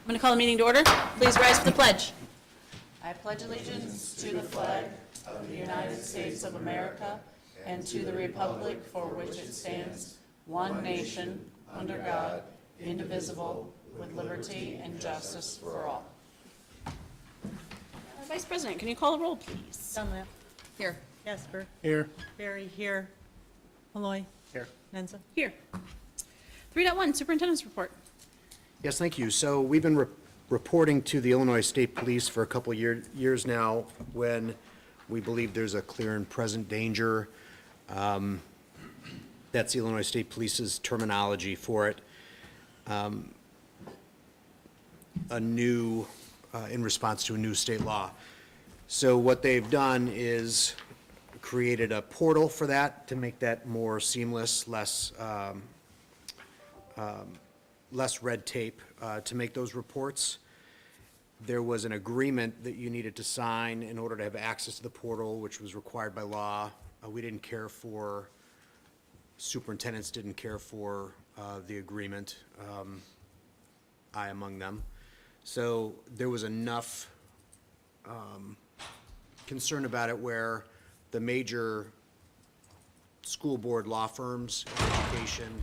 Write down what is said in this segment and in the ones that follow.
I'm going to call the meeting to order. Please rise for the pledge. I pledge allegiance to the flag of the United States of America and to the republic for which it stands, one nation, under God, indivisible, with liberty and justice for all. Vice President, can you call the roll, please? Dunlap. Here. Casper. Here. Barry here. Malloy. Here. Menza. Here. 3.1, Superintendent's Report. Yes, thank you. So we've been reporting to the Illinois State Police for a couple of years now when we believe there's a clear and present danger. That's the Illinois State Police's terminology for it. In response to a new state law. So what they've done is created a portal for that to make that more seamless, less red tape to make those reports. There was an agreement that you needed to sign in order to have access to the portal, which was required by law. We didn't care for, superintendents didn't care for the agreement, I among them. So there was enough concern about it where the major school board law firms in education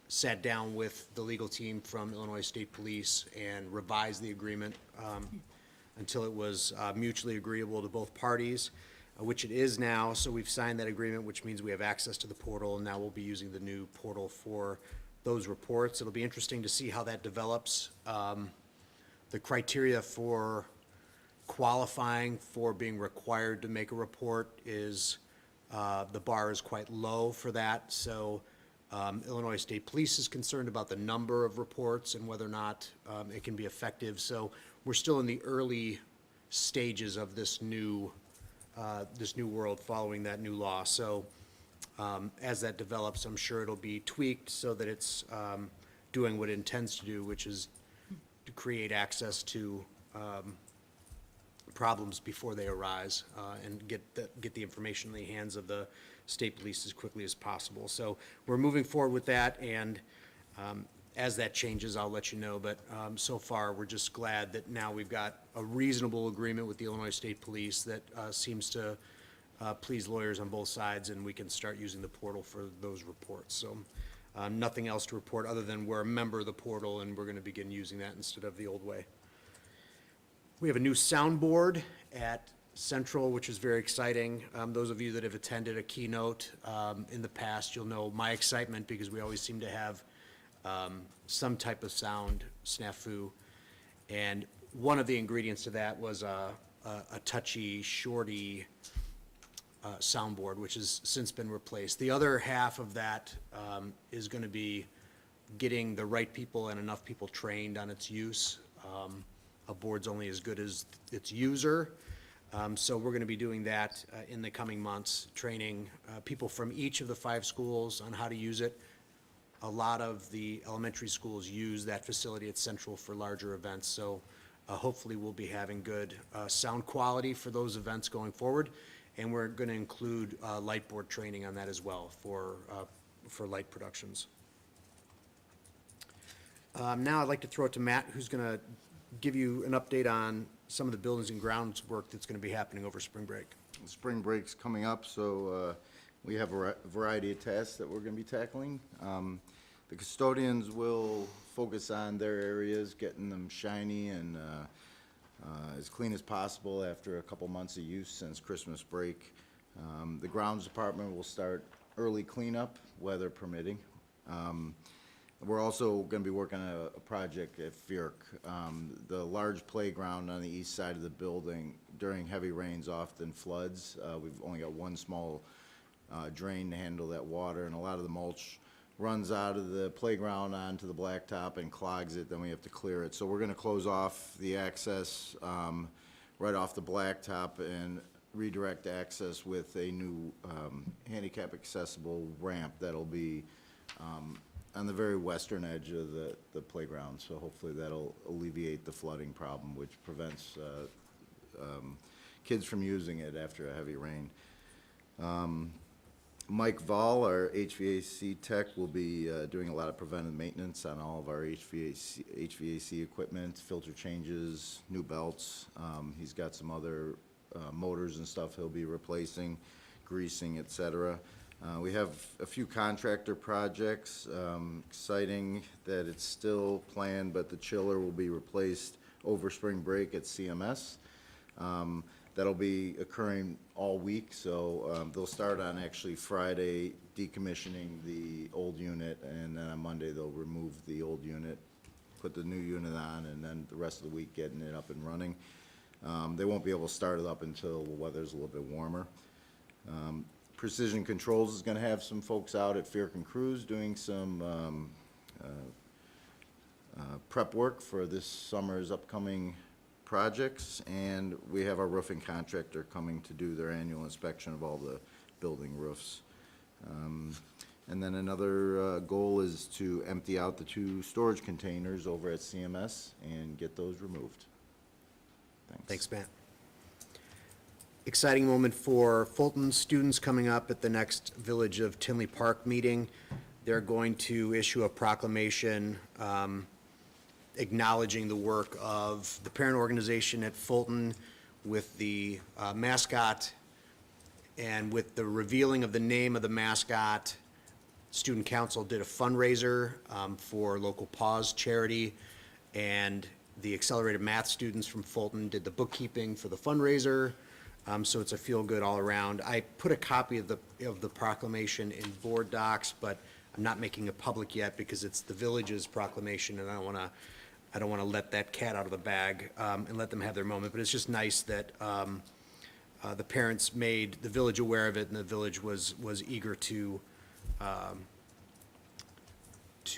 sat down with the legal team from Illinois State Police and revised the agreement until it was mutually agreeable to both parties, which it is now. So we've signed that agreement, which means we have access to the portal, and now we'll be using the new portal for those reports. It'll be interesting to see how that develops. The criteria for qualifying for being required to make a report is, the bar is quite low for that. So Illinois State Police is concerned about the number of reports and whether or not it can be effective. So we're still in the early stages of this new world following that new law. So as that develops, I'm sure it'll be tweaked so that it's doing what it intends to do, which is to create access to problems before they arise and get the information in the hands of the state police as quickly as possible. So we're moving forward with that, and as that changes, I'll let you know. But so far, we're just glad that now we've got a reasonable agreement with the Illinois State Police that seems to please lawyers on both sides, and we can start using the portal for those reports. So nothing else to report other than we're a member of the portal, and we're going to begin using that instead of the old way. We have a new soundboard at Central, which is very exciting. Those of you that have attended a keynote in the past, you'll know my excitement because we always seem to have some type of sound snafu. And one of the ingredients to that was a touchy, shorty soundboard, which has since been replaced. The other half of that is going to be getting the right people and enough people trained on its use. A board's only as good as its user. So we're going to be doing that in the coming months, training people from each of the 5 schools on how to use it. A lot of the elementary schools use that facility at Central for larger events. So hopefully we'll be having good sound quality for those events going forward. And we're going to include light board training on that as well for light productions. Now I'd like to throw it to Matt, who's going to give you an update on some of the buildings and grounds work that's going to be happening over spring break. Spring break's coming up, so we have a variety of tasks that we're going to be tackling. The custodians will focus on their areas, getting them shiny and as clean as possible after a couple months of use since Christmas break. The grounds department will start early cleanup, weather permitting. We're also going to be working on a project at FIRC. The large playground on the east side of the building during heavy rains often floods. We've only got one small drain to handle that water, and a lot of the mulch runs out of the playground onto the blacktop and clogs it, then we have to clear it. So we're going to close off the access right off the blacktop and redirect access with a new handicap accessible ramp that'll be on the very western edge of the playground. So hopefully that'll alleviate the flooding problem, which prevents kids from using it after a heavy rain. Mike Vall, our HVAC tech, will be doing a lot of preventive maintenance on all of our HVAC equipment, filter changes, new belts. He's got some other motors and stuff he'll be replacing, greasing, et cetera. We have a few contractor projects. Exciting that it's still planned, but the chiller will be replaced over spring break at CMS. That'll be occurring all week, so they'll start on actually Friday decommissioning the old unit, and then on Monday they'll remove the old unit, put the new unit on, and then the rest of the week getting it up and running. They won't be able to start it up until the weather's a little bit warmer. Precision Controls is gonna have some folks out at Faircon Cruise doing some prep work for this summer's upcoming projects, and we have our roofing contractor coming to do their annual inspection of all the building roofs. And then another goal is to empty out the 2 storage containers over at CMS and get those removed. Thanks, Matt. Exciting moment for Fulton students coming up at the next Village of Tinley Park meeting. They're going to issue a proclamation acknowledging the work of the parent organization at Fulton with the mascot, and with the revealing of the name of the mascot, Student Council did a fundraiser for local Paws charity, and the accelerated math students from Fulton did the bookkeeping for the fundraiser. So it's a feel-good all around. I put a copy of the proclamation in board docs, but I'm not making it public yet because it's the village's proclamation, and I don't wanna let that cat out of the bag and let them have their moment. But it's just nice that the parents made the village aware of it, and the village was eager to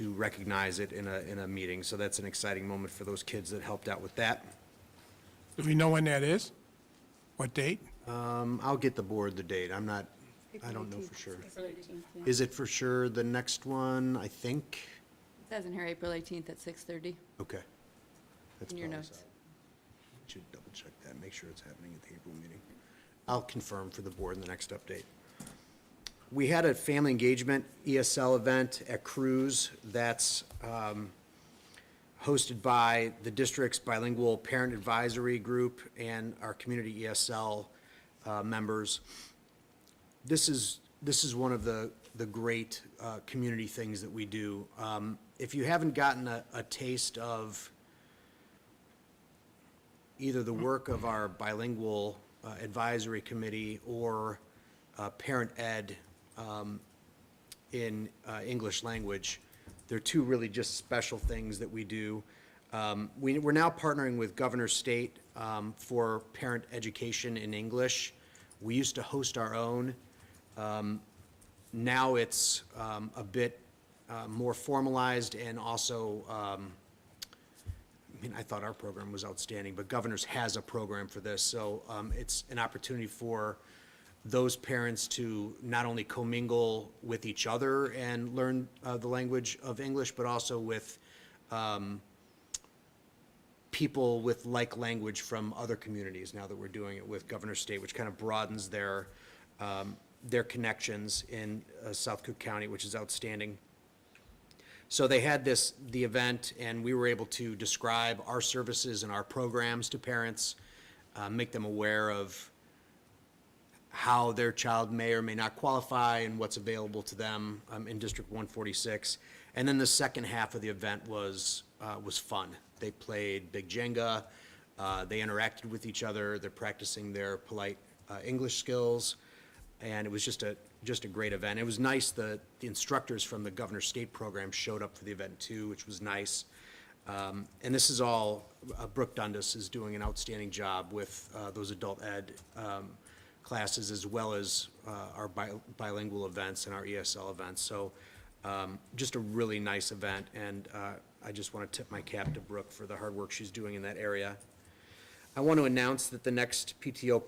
recognize it in a meeting. So that's an exciting moment for those kids that helped out with that. Do we know when that is? What date? I'll get the board the date. I don't know for sure. Is it for sure the next one, I think? It says in here, April 18th at 6:30 Okay. That's in your probably notes. solid. Should double check that, make sure it's happening at the April meeting. I'll confirm for the board in the next update. We had a family engagement ESL event at Cruise that's hosted by the district's bilingual parent advisory group and our community ESL members. This is one of the great community things that we do. If you haven't gotten a taste of either the work of our bilingual advisory committee or parent ed in English language, they're 2 really just special things that we do. We're now partnering with Governor State for parent education in English. We used to host our own. Now it's a bit more formalized, and also, I thought our program was outstanding, but Governor's has a program for this. So it's an opportunity for those parents to not only commingle with each other and learn the language of English, but also with people with like language from other communities, now that we're doing it with Governor State, which kind of broadens their connections in South Cook County, which is outstanding. So they had the event, and we were able to describe our services and our programs to parents, make them aware of how their child may or may not qualify and what's available to them in District 146. And then the second half of the event was fun. They played Big Jenga, they interacted with each other, they're practicing their polite English skills, and it was just a great event. It was nice, the instructors from the Governor State program showed up for the event too, which was nice. And this is all, Brooke Dundas is doing an outstanding job with those adult ed classes, as well as our bilingual events and our ESL events. So just a really nice event, and I just want to tip my cap to Brooke for the hard work she's doing in that area. I want to announce that the next PTA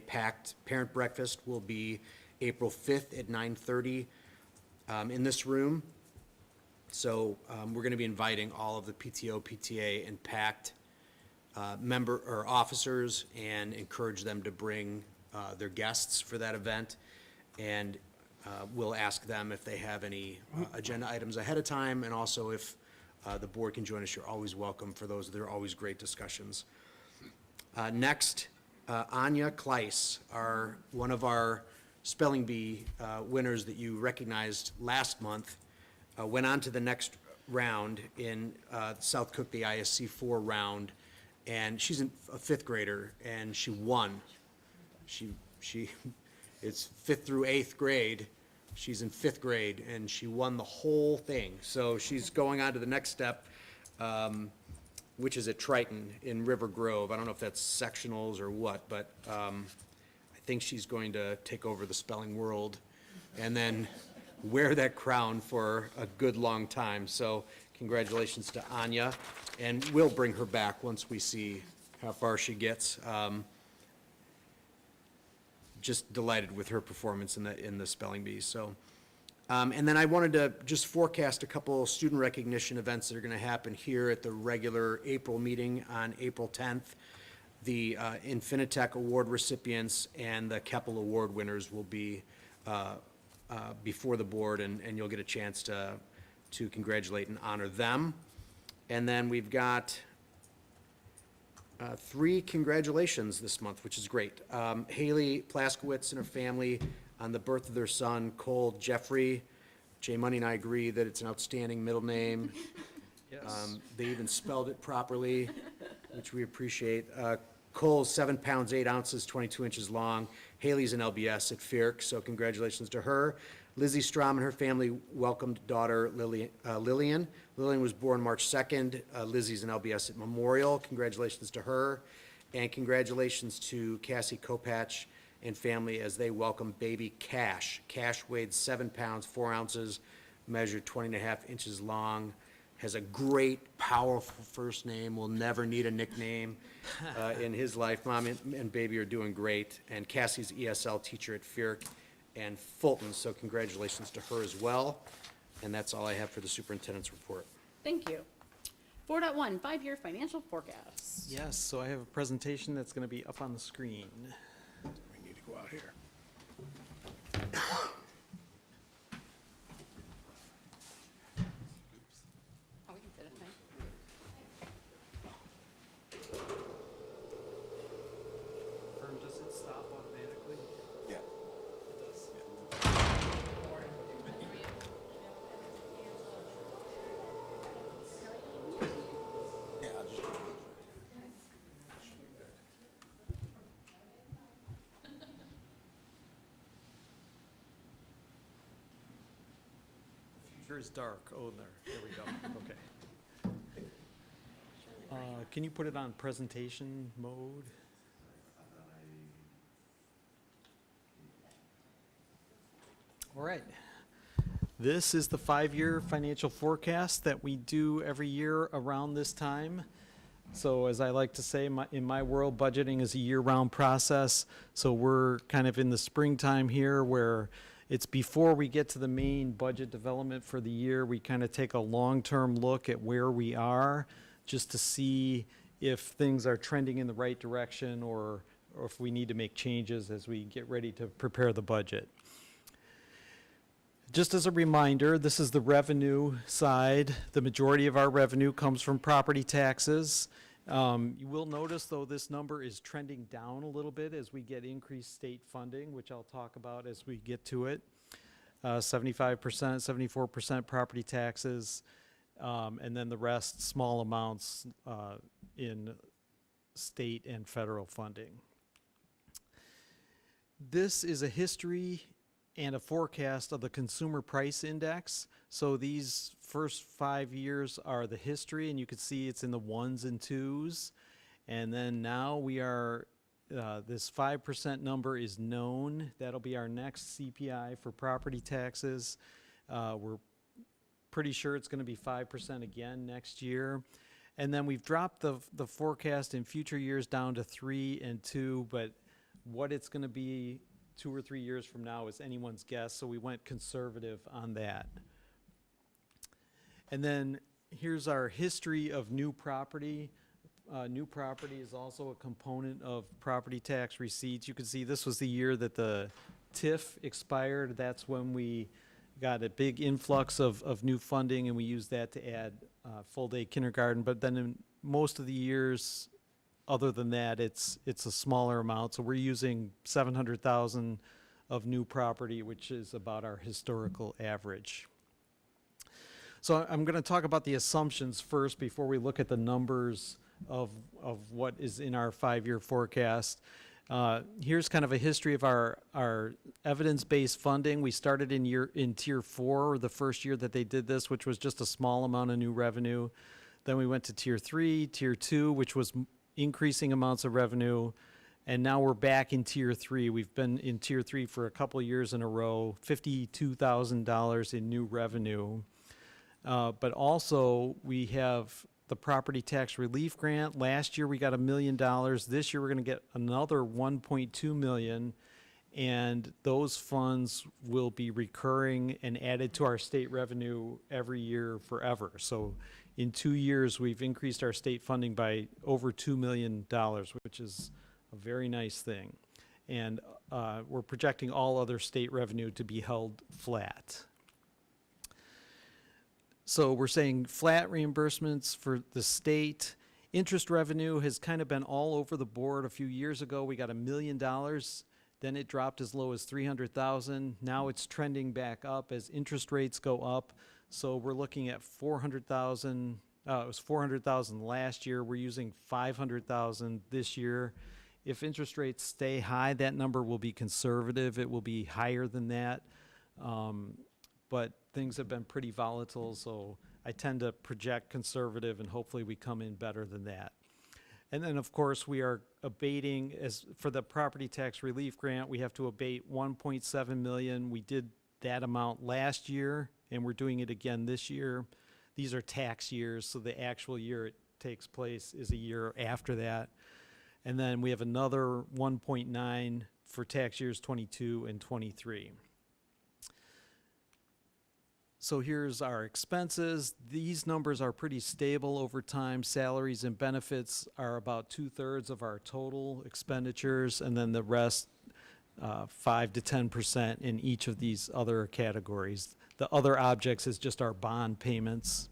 packed parent breakfast will be April 5th at 9:30 in this room. So we're going to be inviting all of the PTO, PTA, and packed member or officers, and encourage them to bring their guests for that event. And we'll ask them if they have any agenda items ahead of time, and also if the board can join us, you're always welcome for those. They're always great discussions. Next, Anya Kleiss, one of our spelling bee winners that you recognized last month, went on to the next round in South Cook, the ISC 4 round, and she's a fifth grader, and she won. It's 5th through 8th grade. She's in 5th grade, and she won the whole thing. So she's going on to the next step, which is at Triton in River Grove. I don't know if that's sectionals or what, but I think she's going to take over the spelling world and then wear that crown for a good long time. So congratulations to Anya, and we'll bring her back once we see how far she gets. Just delighted with her performance in the spelling bee. So, and then I wanted to just forecast a couple student recognition events that are going to happen here at the regular April meeting on April 10th. The Infinitec Award recipients and the Keppel Award winners will be before the board, and you'll get a chance to congratulate and honor them. And then we've got 3 congratulations this month, which is great. Haley Plaskowitz and her family on the birth of their son, Cole Jeffrey. Jay Money and I agree that it's an outstanding middle name. They even spelled it properly, which we appreciate. Cole's 7 pounds, 8 ounces, 22 inches long. Haley's an LBS at FIRC, so congratulations to her. Lizzie Strom and her family welcomed daughter Lillian. Lillian was born March 2nd. Lizzie's an LBS at Memorial. Congratulations to her. And congratulations to Cassie Kopach and family as they welcome baby Cash. Cash weighed 7 pounds, 4 ounces, measured 20.5 inches long, has a great, powerful first name, will never need a nickname in his life. Mom and baby are doing great. And Cassie's ESL teacher at FIRC and Fulton, so congratulations to her as well. And that's all I have for the superintendent's report. Thank you. 4.1, 5-year financial forecast. Yes, so I have a presentation that's going to be up on the screen. We need to go out here. Oh, we can sit at night. Does it stop automatically? Yeah. Yeah, I'll just. Future is dark. Oh, there we go. Okay. Can you put it on presentation mode? All right. This is the 5-year financial forecast that we do every year around this time. So as I like to say, in my world, budgeting is a year-round process. So we're kind of in the springtime here where it's before we get to the main budget development for the year. We kind of take a long-term look at where we are just to see if things are trending in the right direction or if we need to make changes as we get ready to prepare the budget. Just as a reminder, this is the revenue side. The majority of our revenue comes from property taxes. You will notice, though, this number is trending down a little bit as we get increased state funding, which I'll talk about as we get to it. 75%, 74% property taxes, and then the rest, small amounts in state and federal funding. This is a history and a forecast of the Consumer Price Index. So these first 5 years are the history, and you can see it's in the 1s and 2s. And then now we are, this 5% number is known. That'll be our next CPI for property taxes. We're pretty sure it's going to be 5% again next year. And then we've dropped the forecast in future years down to 3 and 2, but what it's going to be 2 or 3 years from now is anyone's guess, so we went conservative on that. And then here's our history of new property. New property is also a component of property tax receipts. You can see this was the year that the TIF expired, that's when we got a big influx of new funding, and we used that to add full-day kindergarten. But then in most of the years, other than that, it's a smaller amount. So we're using 700,000 of new property, which is about our historical average. So I'm going to talk about the assumptions first before we look at the numbers of what is in our 5-year forecast. Here's kind of a history of our evidence-based funding. We started in Tier 4, the first year that they did this, which was just a small amount of new revenue. Then we went to Tier 3, Tier 2, which was increasing amounts of revenue. And now we're back in Tier 3. We've been in Tier 3 for a couple years in a row, $52,000 in new revenue. But also, we have the property tax relief grant. Last year, we got $1 million. This year, we're going to get another $1.2 million. And those funds will be recurring and added to our state revenue every year forever. So in 2 years, we've increased our state funding by over $2 million, which is a very nice thing. And we're projecting all other state revenue to be held flat. So we're saying flat reimbursements for the state. Interest revenue has kind of been all over the board. A few years ago, we got $1 million. Then it dropped as low as 300,000. Now it's trending back up as interest rates go up. So we're looking at 400,000. It was 400,000 last year. We're using 500,000 this year. If interest rates stay high, that number will be conservative. It will be higher than that. But things have been pretty volatile, so I tend to project conservative, and hopefully we come in better than that. And then, of course, we are abating, as for the property tax relief grant, we have to abate 1.7 million. We did that amount last year, and we're doing it again this year. These are tax years, so the actual year it takes place is a year after that. And then we have another 1.9 for tax years 22 and 23. So here's our expenses. These numbers are pretty stable over time. Salaries and benefits are about 2/3 of our total expenditures, and then the rest, 5 to 10% in each of these other categories. The other objects is just our bond payments.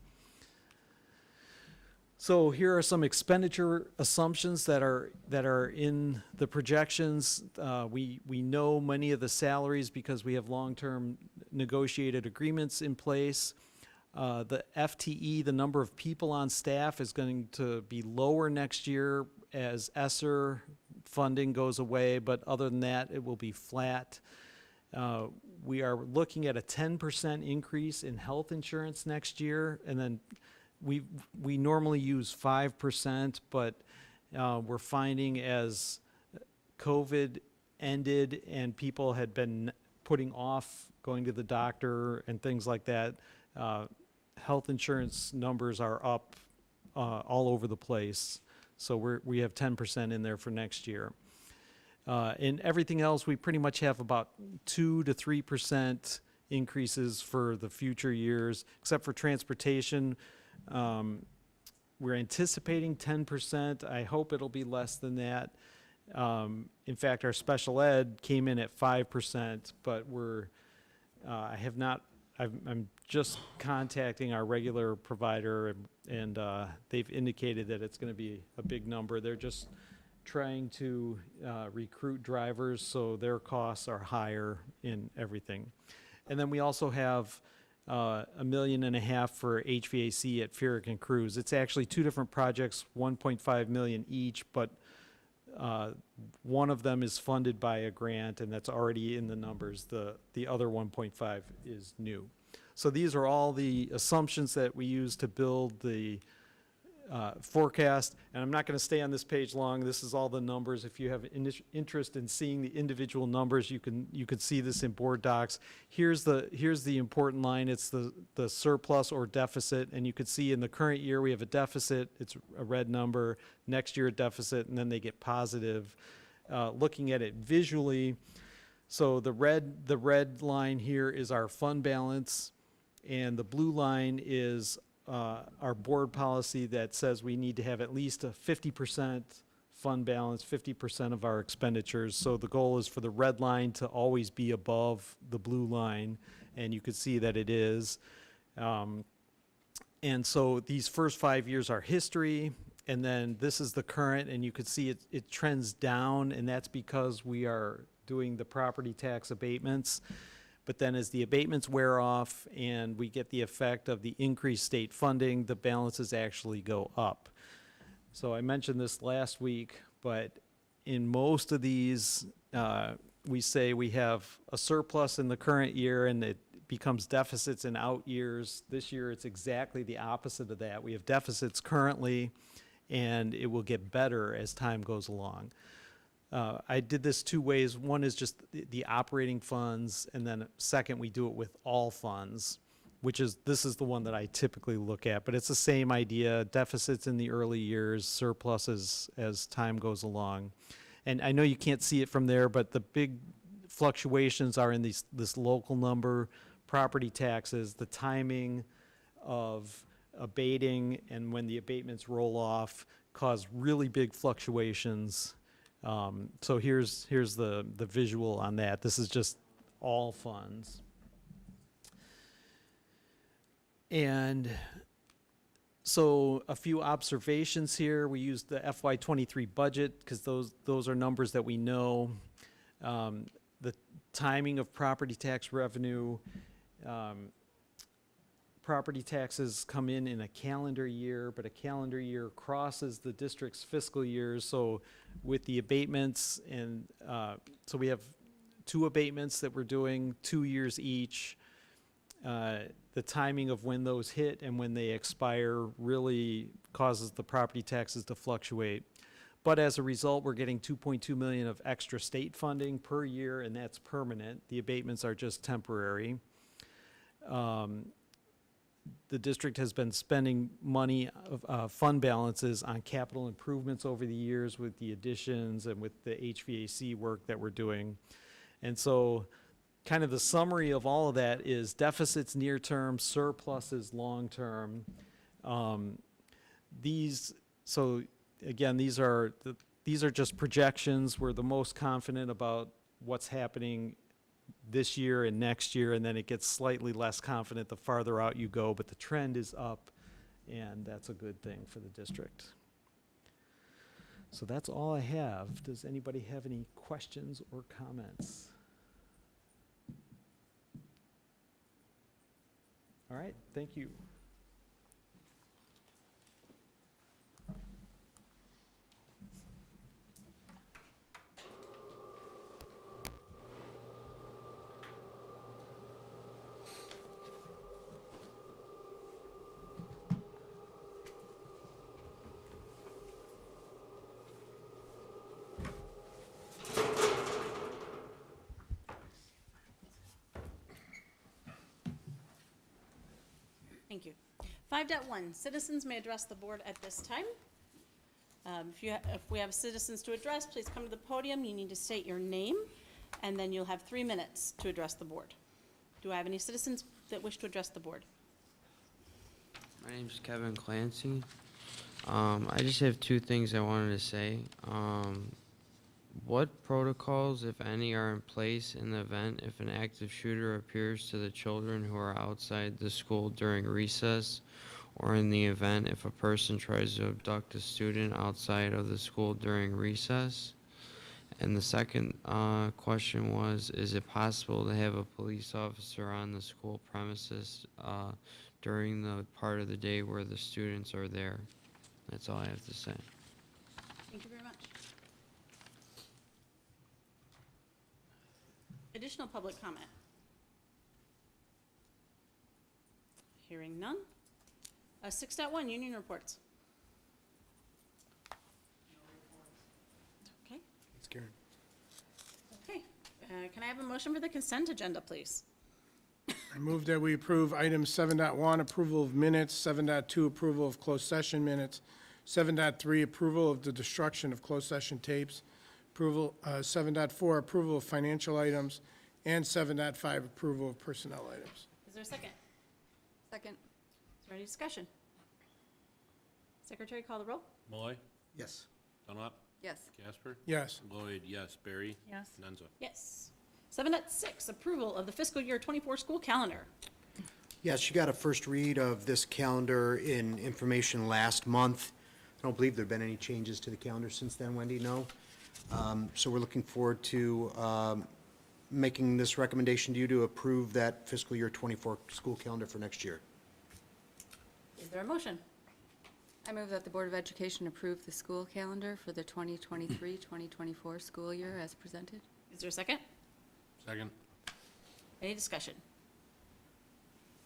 So here are some expenditure assumptions that are in the projections. We know many of the salaries because we have long-term negotiated agreements in place. The FTE, the number of people on staff, is going to be lower next year as ESSER funding goes away, but other than that, it will be flat. We are looking at a 10% increase in health insurance next year, and then we normally use 5%, but we're finding as COVID ended and people had been putting off going to the doctor and things like that, health insurance numbers are up all over the place. So we have 10% in there for next year. In everything else, we pretty much have about 2 to 3% increases for the future years, except for transportation. We're anticipating 10%. I hope it'll be less than that. In fact, our special ed came in at 5%, but I'm just contacting our regular provider, and they've indicated that it's going to be a big number. They're just trying to recruit drivers, so their costs are higher in everything. And then we also have $1.5 million for HVAC at Ferrick and Cruz. It's actually two different projects, 1.5 million each, but one of them is funded by a grant, and that's already in the numbers. The other 1.5 is new. So these are all the assumptions that we use to build the forecast, and I'm not going to stay on this page long. This is all the numbers. If you have interest in seeing the individual numbers, you can see this in board docs. Here's the important line. It's the surplus or deficit, and you can see in the current year we have a deficit. It's a red number. Next year a deficit, and then they get positive. Looking at it visually, so the red line here is our fund balance, and the blue line is our board policy that says we need to have at least a 50% fund balance, 50% of our expenditures. So the goal is for the red line to always be above the blue line, and you can see that it is. And so these first 5 years are history, and then this is the current, and you can see it trends down, and that's because we are doing the property tax abatements. But then as the abatements wear off and we get the effect of the increased state funding, the balances actually go up. So I mentioned this last week, but in most of these, we say we have a surplus in the current year and it becomes deficits in out years. This year, it's exactly the opposite of that. We have deficits currently, and it will get better as time goes along. I did this two ways. One is just the operating funds, and then second, we do it with all funds, this is the one that I typically look at, but it's the same idea, deficits in the early years, surpluses as time goes along. And I know you can't see it from there, but the big fluctuations are in this local number, property taxes, the timing of abating, and when the abatements roll off cause really big fluctuations. So here's the visual on that. This is just all funds. And so a few observations here. We used the FY23 budget because those are numbers that we know. The timing of property tax revenue, property taxes come in a calendar year, but a calendar year crosses the district's fiscal years. So with the abatements, and so we have 2 abatements that we're doing, 2 years each. The timing of when those hit and when they expire really causes the property taxes to fluctuate. But as a result, we're getting $2.2 million of extra state funding per year, and that's permanent. The abatements are just temporary. The district has been spending money of fund balances on capital improvements over the years with the additions and with the HVAC work that we're doing. And so kind of the summary of all of that is deficits near term, surpluses long term. So again, these are just projections. We're the most confident about what's happening this year and next year, and then it gets slightly less confident the farther out you go, but the trend is up, and that's a good thing for the district. So that's all I have. Does anybody have any questions or comments? All right, thank you. Thank you. 5.1, citizens may address the board at this time. If we have citizens to address, please come to the podium. You need to state your name, and then you'll have 3 minutes to address the board. Do I have any citizens that wish to address the board? My name's Kevin Clancy. I just have 2 things I wanted to say. What protocols, if any, are in place in the event if an active shooter appears to the children who are outside the school during recess, or in the event if a person tries to abduct a student outside of the school during recess? And the second question was, is it possible to have a police officer on the school premises during the part of the day where the students are there? That's all I have to say. Thank you very much. Additional public comment? Hearing none. 6.1, union reports. Okay. Thanks, Karen. Okay. Can I have a motion for the consent agenda, please? I move that we approve items 7.1, approval of minutes, 7.2, approval of closed session minutes, 7.3, approval of the destruction of closed session tapes, 7.4, approval of financial items, and 7.5, approval of personnel items. Is there a second? Second. Is there any discussion? Secretary, call the roll. Malloy, Yes. Dunlap, Yes. Casper? Yes. Lloyd, yes. Barry? Yes. Nenza? Yes. 7.6, approval of the fiscal year 24 school calendar. Yes, you got a first read of this calendar in information last month. I don't believe there've been any changes to the calendar since then, Wendy, no? So we're looking forward to making this recommendation to you to approve that fiscal year 24 school calendar for next year. Is there a motion? I move that the Board of Education approve the school calendar for the 2023-2024 school year as presented. Is there a second? Second. Any discussion?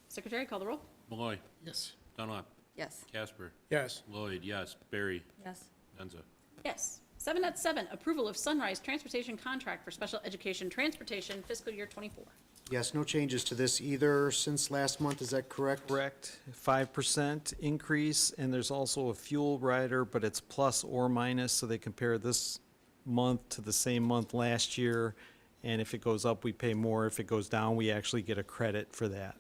Secretary, call the roll. Malloy? Yes. Dunlap? Yes. Casper? Yes. Lloyd, yes. Barry? Yes. Nenza? Yes. 7.7, approval of Sunrise Transportation Contract for Special Education Transportation fiscal year 24. Yes, no changes to this either since last month, is that correct? Correct, 5% increase, and there's also a fuel rider, but it's plus or minus, so they compare this month to the same month last year, and if it goes up, we pay more. If it goes down, we actually get a credit for that.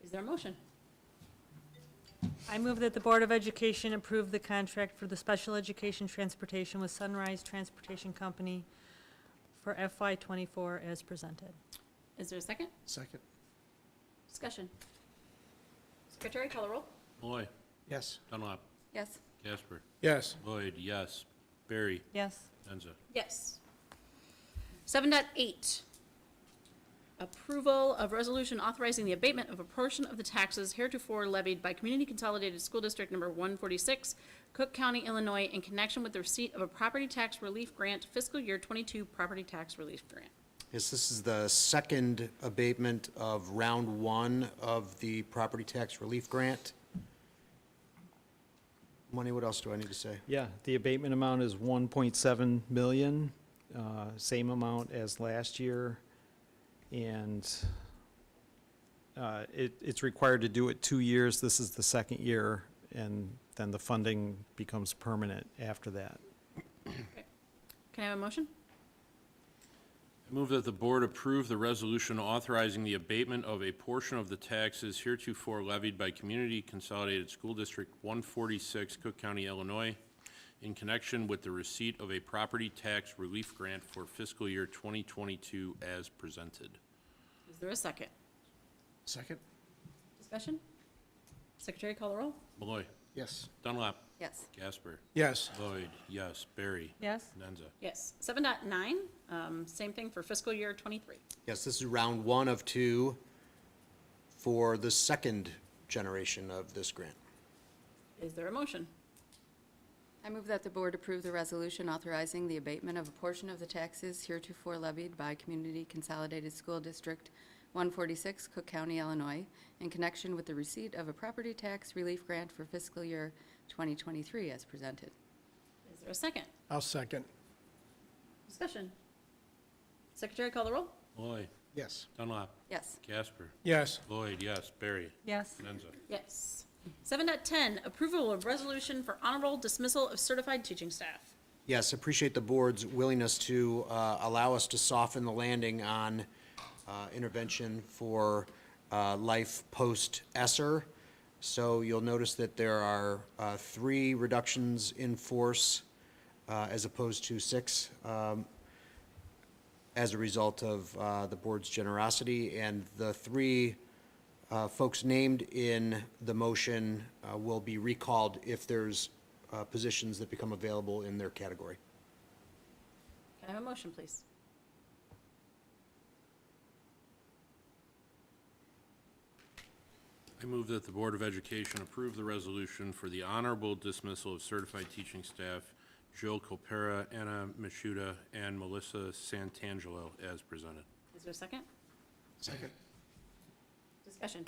Is there a motion? I move that the Board of Education approve the contract for the special education transportation with Sunrise Transportation Company for FY '24 as presented. Is there a second? Second. Discussion. Secretary, call the roll. Malloy? Yes. Dunlap? Yes. Casper? Yes. Lloyd, yes. Barry? Yes. Nenza? Yes. 7.8, approval of resolution authorizing the abatement of a portion of the taxes heretofore levied by Community Consolidated School District Number 146, Cook County, Illinois, in connection with the receipt of a property tax relief grant, fiscal year 22 property tax relief grant. Yes, this is the second abatement of round one of the property tax relief grant. Money, what else do I need to say? Yeah, the abatement amount is 1.7 million, same amount as last year. And it's required to do it 2 years. This is the second year, and then the funding becomes permanent after that. Can I have a motion? I move that the board approve the resolution authorizing the abatement of a portion of the taxes heretofore levied by Community Consolidated School District 146, Cook County, Illinois, in connection with the receipt of a property tax relief grant for fiscal year 2022 as presented. Is there a second? Second. Discussion? Secretary, call the roll. Malloy? Yes. Dunlap? Yes. Casper? Yes. Lloyd, yes. Barry? Yes. Nenza? Yes. 7.9, same thing for fiscal year 23. Yes, this is round one of two for the second generation of this grant. Is there a motion? I move that the board approve the resolution authorizing the abatement of a portion of the taxes heretofore levied by Community Consolidated School District 146, Cook County, Illinois, in connection with the receipt of a property tax relief grant for fiscal year 2023 as presented. Is there a second? I'll second. Discussion. Secretary, call the roll. Malloy? Yes. Dunlap? Yes. Casper? Yes. Lloyd, yes. Barry? Yes. Nenza? Yes. 7.10, approval of resolution for honorable dismissal of certified teaching staff. Yes, appreciate the board's willingness to allow us to soften the landing on intervention for life post-ESSER. So you'll notice that there are 3 reductions in force as opposed to 6 as a result of the board's generosity. And the 3 folks named in the motion will be recalled if there's positions that become available in their category. Can I have a motion, please? I move that the Board of Education approve the resolution for the honorable dismissal of certified teaching staff Jill Copera, Anna Michuta, and Melissa Santangelo as presented. Is there a second? Second. Discussion.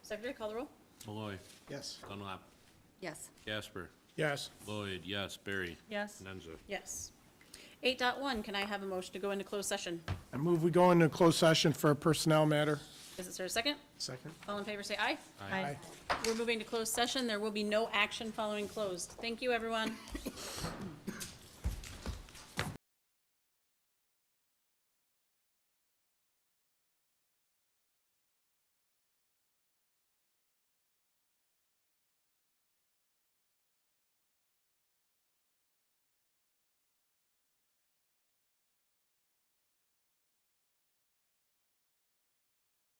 Secretary, call the roll. Malloy. Yes. Dunlap. Yes. Casper. Yes. Lloyd, yes. Barry. Yes. Nenza. Yes. 8.1, can I have a motion to go into closed session? I move we go into closed session for a personnel matter. Is there a second? Second. All in favor, say aye. Aye. We're moving to closed session. There will be no action following closed. Thank you, everyone.